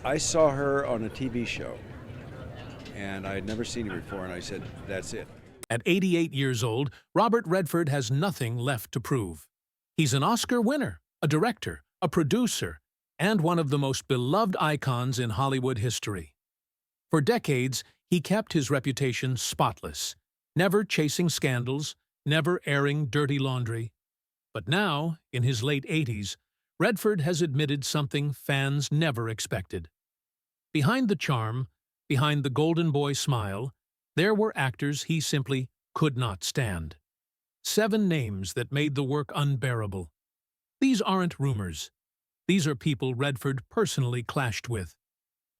I saw her on a TV show, and I had never seen her before, and I said, that's it. At 88 years old, Robert Redford has nothing left to prove. He's an Oscar winner, a director, a producer, and one of the most beloved icons in Hollywood history. For decades, he kept his reputation spotless, never chasing scandals, never airing dirty laundry. But now, in his late 80s, Redford has admitted something fans never expected. Behind the charm, behind the golden boy smile, there were actors he simply could not stand. 7 names that made the work unbearable. These aren't rumors. These are people Redford personally clashed with.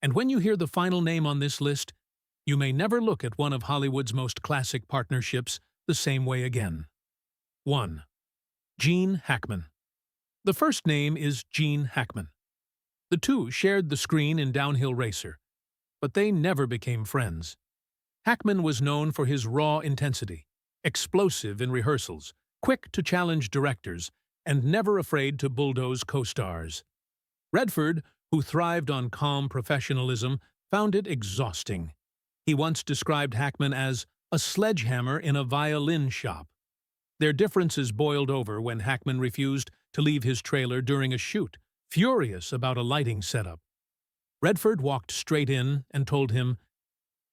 And when you hear the final name on this list, you may never look at one of Hollywood's most classic partnerships the same way again. 1. Gene Hackman. The first name is Gene Hackman. The two shared the screen in Downhill Racer, but they never became friends. Hackman was known for his raw intensity, explosive in rehearsals, quick to challenge directors, and never afraid to bulldoze co-stars. Redford, who thrived on calm professionalism, found it exhausting. He once described Hackman as a sledgehammer in a violin shop. Their differences boiled over when Hackman refused to leave his trailer during a shoot, furious about a lighting setup. Redford walked straight in and told him,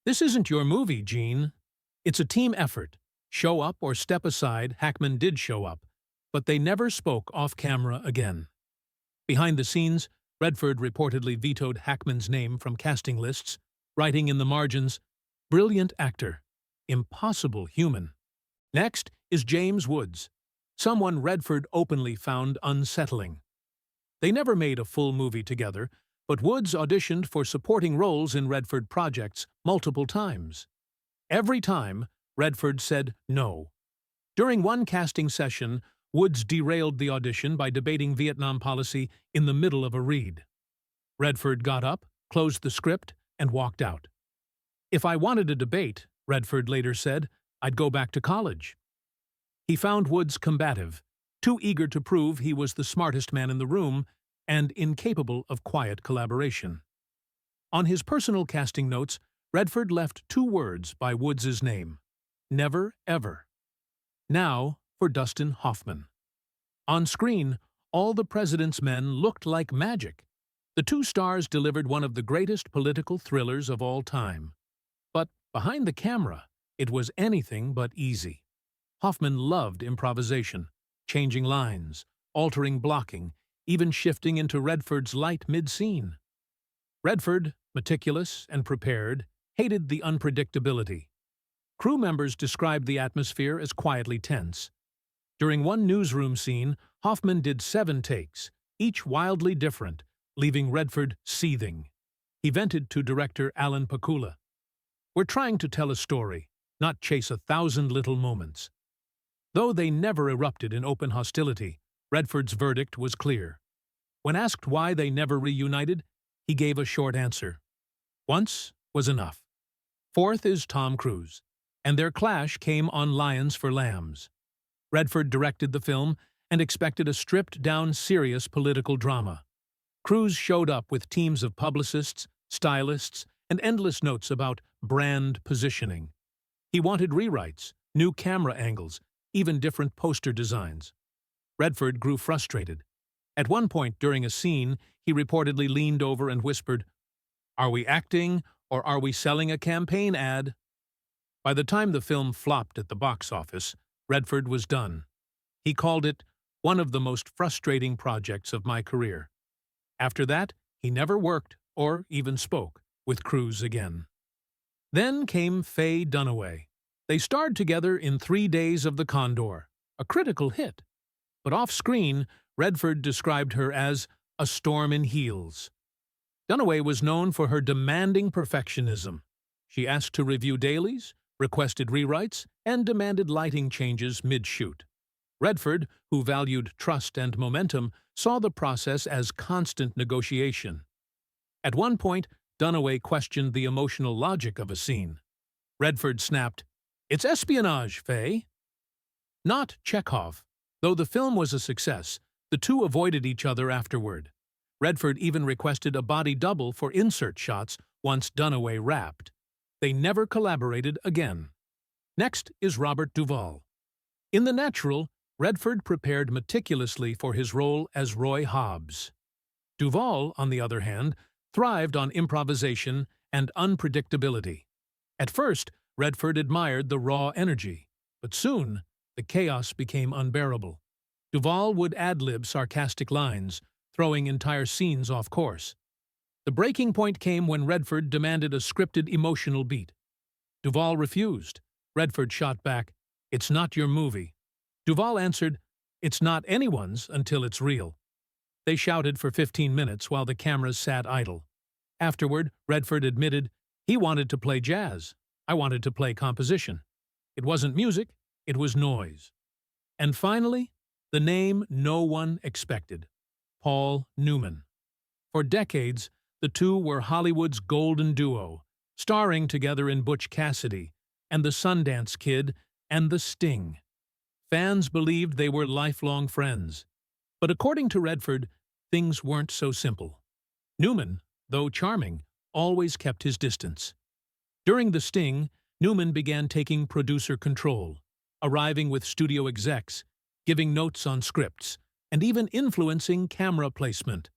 "This isn't your movie, Gene. It's a team effort. Show up or step aside." Hackman did show up, but they never spoke off-camera again. Behind the scenes, Redford reportedly vetoed Hackman's name from casting lists, writing in the margins, "Brilliant actor. Impossible human." Next is James Woods, someone Redford openly found unsettling. They never made a full movie together, but Woods auditioned for supporting roles in Redford projects multiple times. Every time, Redford said no. During one casting session, Woods derailed the audition by debating Vietnam policy in the middle of a read. Redford got up, closed the script, and walked out. "If I wanted a debate," Redford later said, "I'd go back to college." He found Woods combative, too eager to prove he was the smartest man in the room, and incapable of quiet collaboration. On his personal casting notes, Redford left 2 words by Woods's name: "Never, ever." Now for Dustin Hoffman. On screen, All the President's Men looked like magic. The 2 stars delivered one of the greatest political thrillers of all time. But behind the camera, it was anything but easy. Hoffman loved improvisation, changing lines, altering blocking, even shifting into Redford's light mid-scene. Redford, meticulous and prepared, hated the unpredictability. Crew members described the atmosphere as quietly tense. During one newsroom scene, Hoffman did 7 takes, each wildly different, leaving Redford seething. He vented to director Alan Pakula, "We're trying to tell a story, not chase 1,000 little moments." Though they never erupted in open hostility, Redford's verdict was clear. When asked why they never reunited, he gave a short answer: "Once was enough." 4th is Tom Cruise, and their clash came on Lions for Lambs. Redford directed the film and expected a stripped-down, serious political drama. Cruise showed up with teams of publicists, stylists, and endless notes about brand positioning. He wanted rewrites, new camera angles, even different poster designs. Redford grew frustrated. At one point during a scene, he reportedly leaned over and whispered, "Are we acting, or are we selling a campaign ad?" By the time the film flopped at the box office, Redford was done. He called it one of the most frustrating projects of my career. After that, he never worked, or even spoke, with Cruise again. Then came Faye Dunaway. They starred together in 3 Days of the Condor, a critical hit. But off-screen, Redford described her as a storm in heels. Dunaway was known for her demanding perfectionism. She asked to review dailies, requested rewrites, and demanded lighting changes mid-shoot. Redford, who valued trust and momentum, saw the process as constant negotiation. At one point, Dunaway questioned the emotional logic of a scene. Redford snapped, "It's espionage, Faye." Not Chekhov. Though the film was a success, the two avoided each other afterward. Redford even requested a body double for insert shots once Dunaway rapped. They never collaborated again. Next is Robert Duvall. In The Natural, Redford prepared meticulously for his role as Roy Hobbs. Duvall, on the other hand, thrived on improvisation and unpredictability. At first, Redford admired the raw energy, but soon the chaos became unbearable. Duvall would ad-lib sarcastic lines, throwing entire scenes off course. The breaking point came when Redford demanded a scripted emotional beat. Duvall refused. Redford shot back, "It's not your movie." Duvall answered, "It's not anyone's until it's real." They shouted for 15 minutes while the cameras sat idle. Afterward, Redford admitted, "He wanted to play jazz. I wanted to play composition. It wasn't music, it was noise." And finally, the name no one expected: Paul Newman. For decades, the two were Hollywood's golden duo, starring together in Butch Cassidy and The Sundance Kid and The Sting. Fans believed they were lifelong friends. But according to Redford, things weren't so simple. Newman, though charming, always kept his distance. During The Sting, Newman began taking producer control, arriving with studio execs, giving notes on scripts, and even influencing camera placement.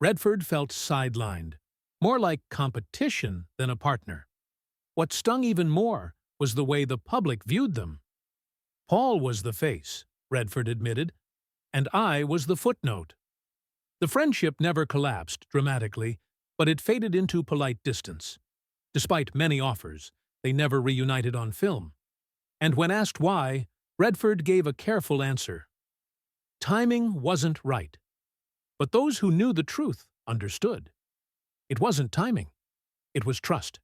Redford felt sidelined, more like competition than a partner. What stung even more was the way the public viewed them. "Paul was the face," Redford admitted, "and I was the footnote." The friendship never collapsed dramatically, but it faded into polite distance. Despite many offers, they never reunited on film. And when asked why, Redford gave a careful answer. Timing wasn't right. But those who knew the truth understood. It wasn't timing. It was trust.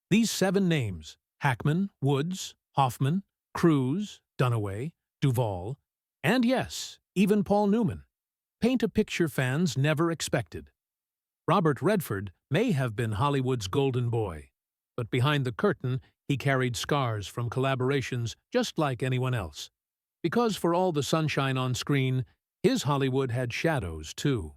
These 7 names, Hackman, Woods, Hoffman, Cruise, Dunaway, Duvall, and yes, even Paul Newman, paint a picture fans never expected. Robert Redford may have been Hollywood's golden boy, but behind the curtain he carried scars from collaborations just like anyone else. Because for all the sunshine on screen, his Hollywood had shadows too.